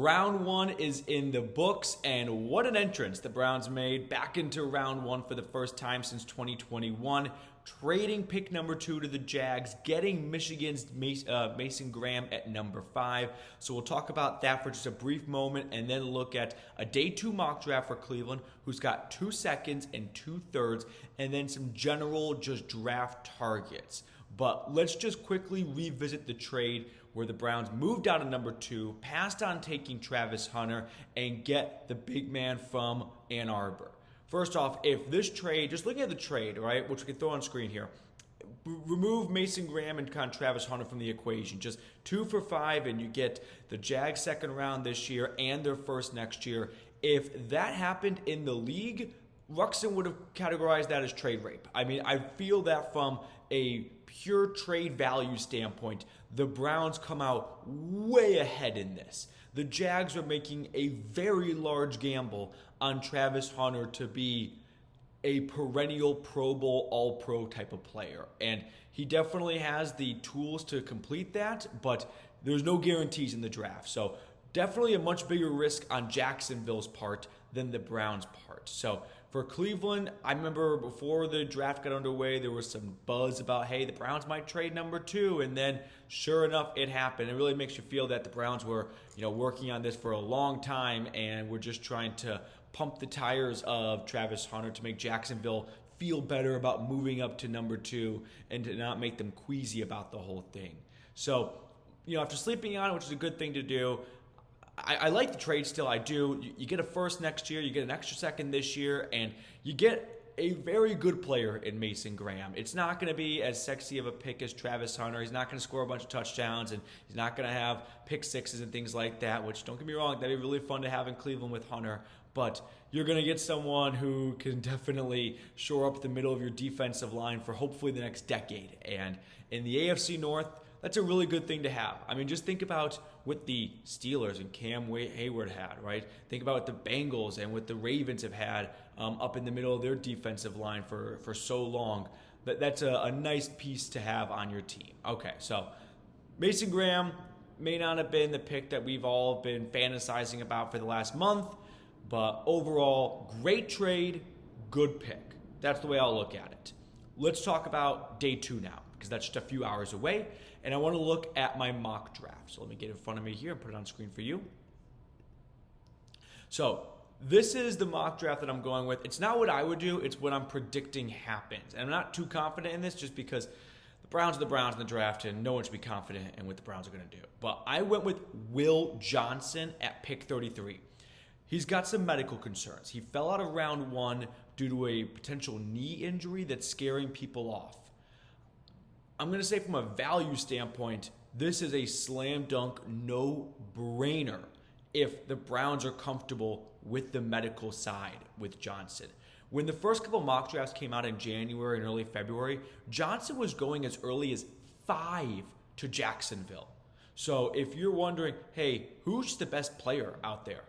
Round one is in the books, and what an entrance the Browns made back into round one for the first time since 2021. Trading pick number 2 to the Jags, getting Michigan's Mason Graham at number 5. So we'll talk about that for just a brief moment and then look at a day 2 mock draft for Cleveland, who's got 2 seconds and 2 thirds, and then some general just draft targets. But let's just quickly revisit the trade where the Browns moved out of number 2, passed on taking Travis Hunter, and get the big man from Ann Arbor. First off, if this trade, just looking at the trade, right, which we can throw on screen here, remove Mason Graham and Travis Hunter from the equation. Just 2 for 5, and you get the Jags second round this year and their first next year. If that happened in the league, Ruxin would have categorized that as trade rape. I mean, I feel that from a pure trade value standpoint, the Browns come out way ahead in this. The Jags are making a very large gamble on Travis Hunter to be a perennial Pro Bowl, All-Pro type of player. And he definitely has the tools to complete that, but there's no guarantees in the draft. So definitely a much bigger risk on Jacksonville's part than the Browns' part. So for Cleveland, I remember before the draft got underway, there was some buzz about, hey, the Browns might trade number 2, and then sure enough, it happened. It really makes you feel that the Browns were, working on this for a long time, and we're just trying to pump the tires of Travis Hunter to make Jacksonville feel better about moving up to number 2 and to not make them queasy about the whole thing. So, after sleeping on it, which is a good thing to do, I like the trade still. I do. You get a first next year, you get an extra second this year, and you get a very good player in Mason Graham. It's not going to be as sexy of a pick as Travis Hunter. He's not going to score a bunch of touchdowns, and he's not going to have pick sixes and things like that, which, don't get me wrong, that'd be really fun to have in Cleveland with Hunter. But you're going to get someone who can definitely shore up the middle of your defensive line for hopefully the next decade. And in the AFC North, that's a really good thing to have. I mean, just think about what the Steelers and Cam Hayward had, right? Think about what the Bengals and what the Ravens have had up in the middle of their defensive line for so long. That's a nice piece to have on your team. Okay, so Mason Graham may not have been the pick that we've all been fantasizing about for the last month, but overall, great trade, good pick. That's the way I'll look at it. Let's talk about day 2 now, because that's just a few hours away, and I want to look at my mock draft. So let me get in front of me here and put it on screen for you. So this is the mock draft that I'm going with. It's not what I would do, it's what I'm predicting happens. And I'm not too confident in this just because the Browns are the Browns in the draft, and no one should be confident in what the Browns are going to do. But I went with Will Johnson at pick 33. He's got some medical concerns. He fell out of round 1 due to a potential knee injury that's scaring people off. I'm going to say from a value standpoint, this is a slam dunk no-brainer if the Browns are comfortable with the medical side with Johnson. When the first couple mock drafts came out in January and early February, Johnson was going as early as 5 to Jacksonville. So if you're wondering, hey, who's the best player out there?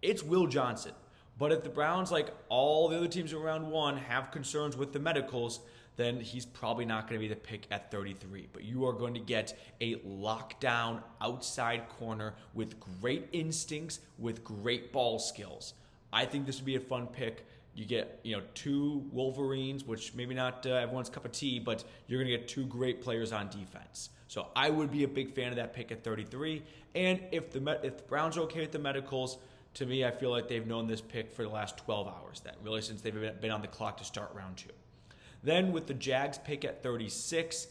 It's Will Johnson. But if the Browns, like all the other teams in round 1, have concerns with the medicals, then he's probably not going to be the pick at 33. But you are going to get a lockdown outside corner with great instincts, with great ball skills. I think this would be a fun pick. You get, 2 Wolverines, which maybe not everyone's cup of tea, but you're going to get 2 great players on defense. So I would be a big fan of that pick at 33. And if the Browns are okay with the medicals, to me, I feel like they've known this pick for the last 12 hours, then, really since they've been on the clock to start round 2. Then with the Jags pick at 36,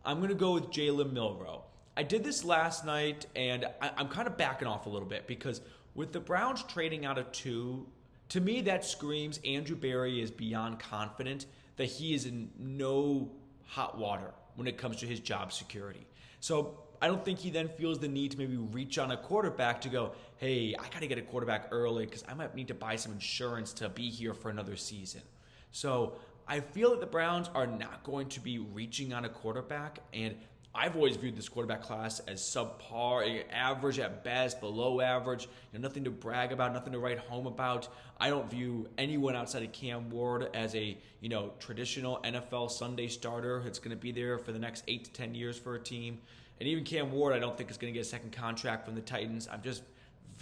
I'm going to go with Jalen Milroe. I did this last night, and I'm kind of backing off a little bit because with the Browns trading out of 2, to me that screams Andrew Berry is beyond confident that he is in no hot water when it comes to his job security. So I don't think he then feels the need to maybe reach on a quarterback to go, hey, I got to get a quarterback early because I might need to buy some insurance to be here for another season. So I feel that the Browns are not going to be reaching on a quarterback, and I've always viewed this quarterback class as subpar, average at best, below average, nothing to brag about, nothing to write home about. I don't view anyone outside of Cam Ward as a traditional NFL Sunday starter that's going to be there for the next 8 to 10 years for a team. And even Cam Ward, I don't think is going to get a second contract from the Titans. I'm just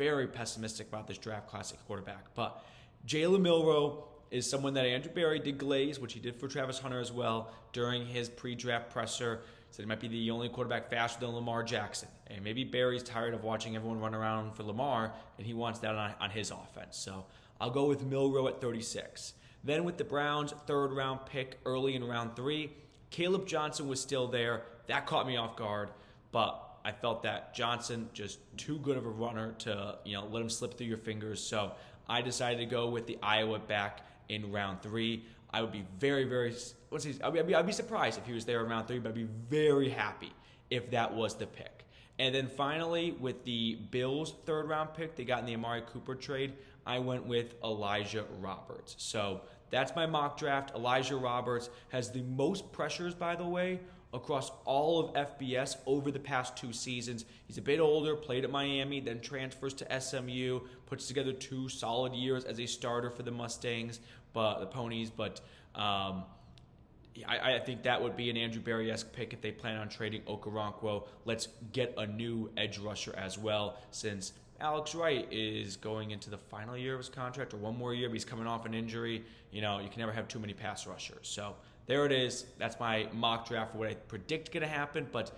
very pessimistic about this draft class at quarterback. But Jalen Milroe is someone that Andrew Berry did glaze, which he did for Travis Hunter as well during his pre-draft presser. He said he might be the only quarterback faster than Lamar Jackson. And maybe Berry's tired of watching everyone run around for Lamar, and he wants that on his offense. So I'll go with Milroe at 36. Then with the Browns' third-round pick early in round 3, Caleb Johnson was still there. That caught me off guard, but I felt that Johnson just too good of a runner to let him slip through your fingers. So I decided to go with the Iowa back in round 3. I would be I'd be surprised if he was there in round 3, but I'd be very happy if that was the pick. And then finally, with the Bills' third-round pick, they got in the Amari Cooper trade, I went with Elijah Roberts. So that's my mock draft. Elijah Roberts has the most pressures, by the way, across all of FBS over the past 2 seasons. He's a bit older, played at Miami, then transfers to SMU, puts together 2 solid years as a starter for the Mustangs, the Ponies. But I think that would be an Andrew Berry-esque pick if they plan on trading Okoronkwo. Let's get a new edge rusher as well, since Alex Wright is going into the final year of his contract, or one more year, but he's coming off an injury. You can never have too many pass rushers. So there it is. That's my mock draft for what I predict going to happen. But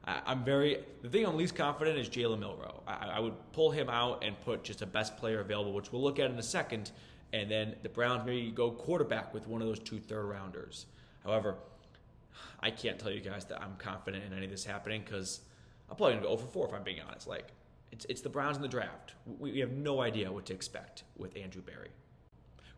the thing I'm least confident is Jalen Milroe. I would pull him out and put just a best player available, which we'll look at in a second. And then the Browns maybe go quarterback with one of those 2 third-rounders. However, I can't tell you guys that I'm confident in any of this happening, because I'm probably going to go 0-4 if I'm being honest. It's the Browns in the draft. We have no idea what to expect with Andrew Berry.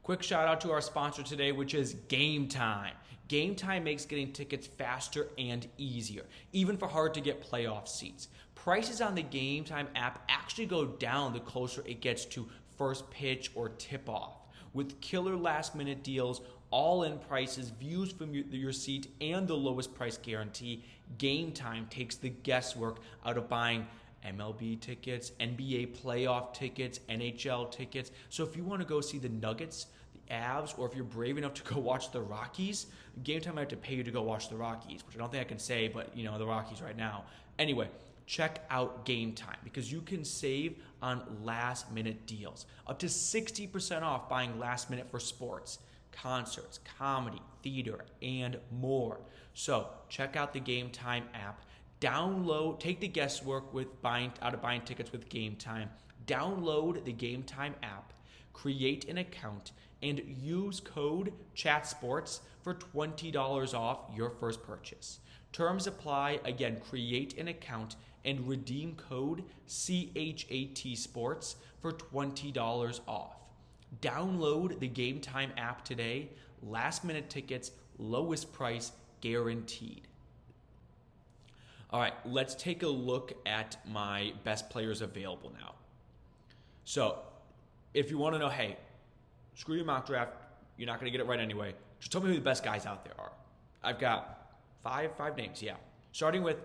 Quick shout out to our sponsor today, which is Game Time. Game Time makes getting tickets faster and easier, even for hard to get playoff seats. Prices on the Game Time app actually go down the closer it gets to first pitch or tip off. With killer last minute deals, all-in prices, views from your seat, and the lowest price guarantee, Game Time takes the guesswork out of buying MLB tickets, NBA playoff tickets, NHL tickets. So if you want to go see the Nuggets, the Avs, or if you're brave enough to go watch the Rockies, Game Time might have to pay you to go watch the Rockies, which I don't think I can say, but the Rockies right now. Anyway, check out Game Time, because you can save on last minute deals. Up to 60% off buying last minute for sports, concerts, comedy, theater, and more. So check out the Game Time app. Take the guesswork out of buying tickets with Game Time. Download the Game Time app, create an account, and use code CHATSPORTS for $20 off your first purchase. Terms apply. Again, create an account and redeem code CHATSPORTS for $20 off. Download the Game Time app today. Last minute tickets, lowest price guaranteed. All right, let's take a look at my best players available now. So if you want to know, hey, screw your mock draft, you're not going to get it right anyway, just tell me who the best guys out there are. I've got five names, yeah. Starting with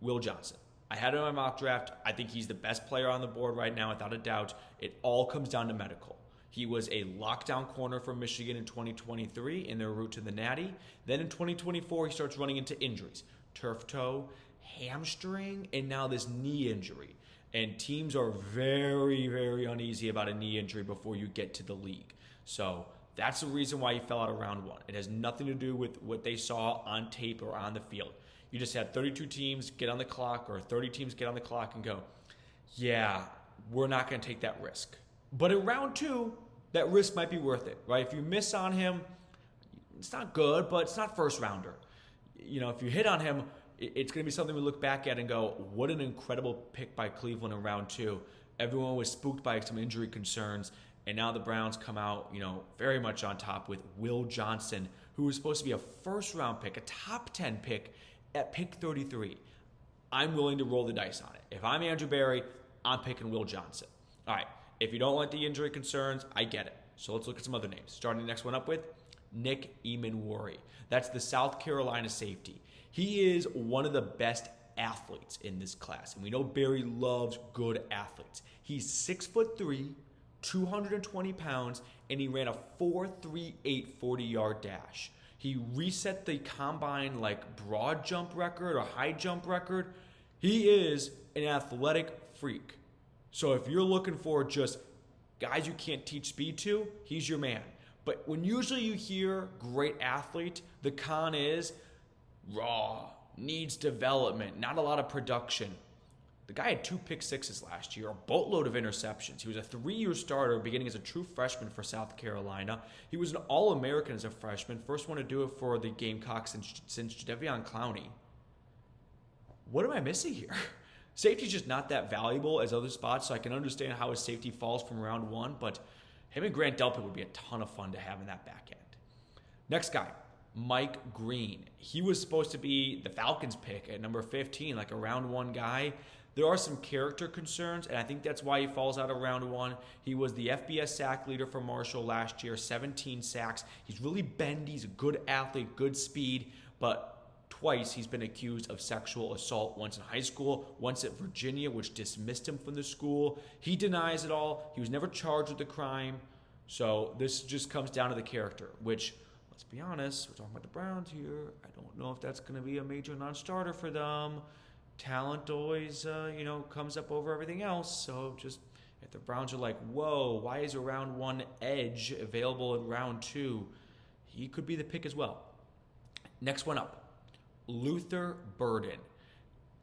Will Johnson. I had him in my mock draft. I think he's the best player on the board right now, without a doubt. It all comes down to medical. He was a lockdown corner for Michigan in 2023 in their route to the Natty. Then in 2024, he starts running into injuries. Turf toe, hamstring, and now this knee injury. And teams are very, very uneasy about a knee injury before you get to the league. So that's the reason why he fell out of round 1. It has nothing to do with what they saw on tape or on the field. You just had 32 teams get on the clock, or 30 teams get on the clock and go, yeah, we're not going to take that risk. But in round 2, that risk might be worth it, right? If you miss on him, it's not good, but it's not first rounder. If you hit on him, it's going to be something we look back at and go, what an incredible pick by Cleveland in round 2. Everyone was spooked by some injury concerns, and now the Browns come out, very much on top with Will Johnson, who was supposed to be a first-round pick, a top 10 pick at pick 33. I'm willing to roll the dice on it. If I'm Andrew Berry, I'm picking Will Johnson. All right, if you don't like the injury concerns, I get it. So let's look at some other names. Starting the next one up with Nick Emanwari. That's the South Carolina safety. He is one of the best athletes in this class, and we know Berry loves good athletes. He's 6'3", 220 pounds, and he ran a 4.38 40-yard dash. He reset the combine broad jump record or high jump record. He is an athletic freak. So if you're looking for just guys you can't teach speed to, he's your man. But when usually you hear great athlete, the con is raw, needs development, not a lot of production. The guy had 2 pick sixes last year, a boatload of interceptions. He was a 3-year starter beginning as a true freshman for South Carolina. He was an All-American as a freshman, first one to do it for the Gamecocks since Jadeveon Clowney. What am I missing here? Safety's just not that valuable as other spots, so I can understand how his safety falls from round 1, but him and Grant Delpit would be a ton of fun to have in that back end. Next guy, Mike Green. He was supposed to be the Falcons pick at number 15, like a round 1 guy. There are some character concerns, and I think that's why he falls out of round 1. He was the FBS sack leader for Marshall last year, 17 sacks. He's really bendy. He's a good athlete, good speed, but twice he's been accused of sexual assault, once in high school, once at Virginia, which dismissed him from the school. He denies it all. He was never charged with the crime. So this just comes down to the character, which, let's be honest, we're talking about the Browns here. I don't know if that's going to be a major non-starter for them. Talent always, comes up over everything else. So just if the Browns are like, whoa, why is a round 1 edge available in round 2? He could be the pick as well. Next one up, Luther Burden.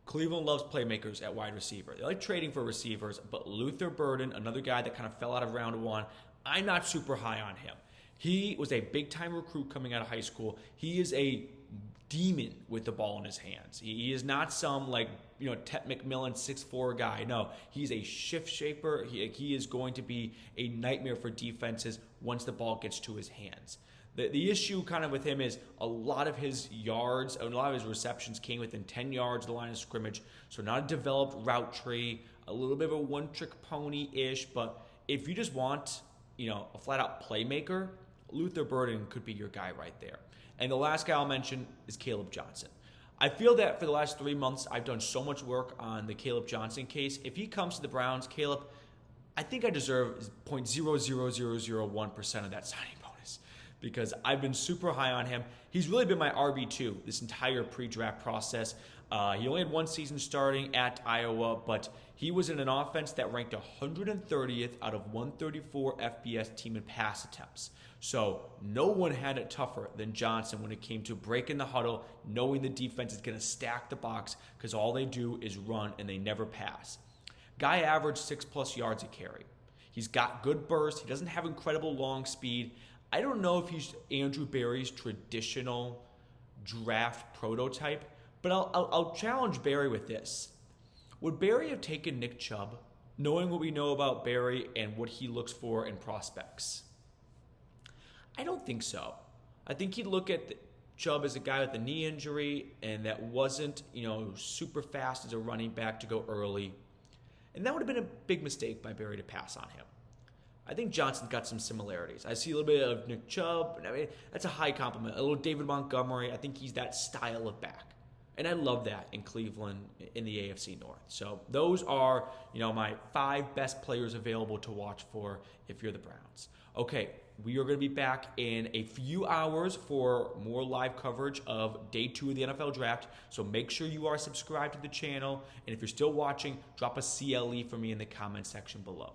Cleveland loves playmakers at wide receiver. They like trading for receivers, but Luther Burden, another guy that kind of fell out of round 1, I'm not super high on him. He was a big-time recruit coming out of high school. He is a demon with the ball in his hands. He is not some Tet McMillan 6'4" guy. No, he's a shift shaper. He is going to be a nightmare for defenses once the ball gets to his hands. The issue kind of with him is a lot of his yards, a lot of his receptions came within 10 yards of the line of scrimmage. So not a developed route tree, a little bit of a one-trick pony-ish. But if you just want, a flat-out playmaker, Luther Burden could be your guy right there. And the last guy I'll mention is Caleb Johnson. I feel that for the last 3 months, I've done so much work on the Caleb Johnson case. If he comes to the Browns, Caleb, I think I deserve 0.00001% of that signing bonus because I've been super high on him. He's really been my RB2 this entire pre-draft process. He only had 1 season starting at Iowa, but he was in an offense that ranked 130th out of 134 FBS team in pass attempts. So no one had it tougher than Johnson when it came to breaking the huddle, knowing the defense is going to stack the box because all they do is run and they never pass. Guy averaged 6+ yards a carry. He's got good burst. He doesn't have incredible long speed. I don't know if he's Andrew Berry's traditional draft prototype, but I'll challenge Berry with this. Would Berry have taken Nick Chubb, knowing what we know about Berry and what he looks for in prospects? I don't think so. I think he'd look at Chubb as a guy with a knee injury and that wasn't, super fast as a running back to go early. And that would have been a big mistake by Berry to pass on him. I think Johnson's got some similarities. I see a little bit of Nick Chubb. I mean, that's a high compliment. A little David Montgomery. I think he's that style of back. And I love that in Cleveland in the AFC North. So those are, my 5 best players available to watch for if you're the Browns. Okay, we are going to be back in a few hours for more live coverage of day 2 of the NFL Draft. So make sure you are subscribed to the channel. And if you're still watching, drop a CLE for me in the comment section below.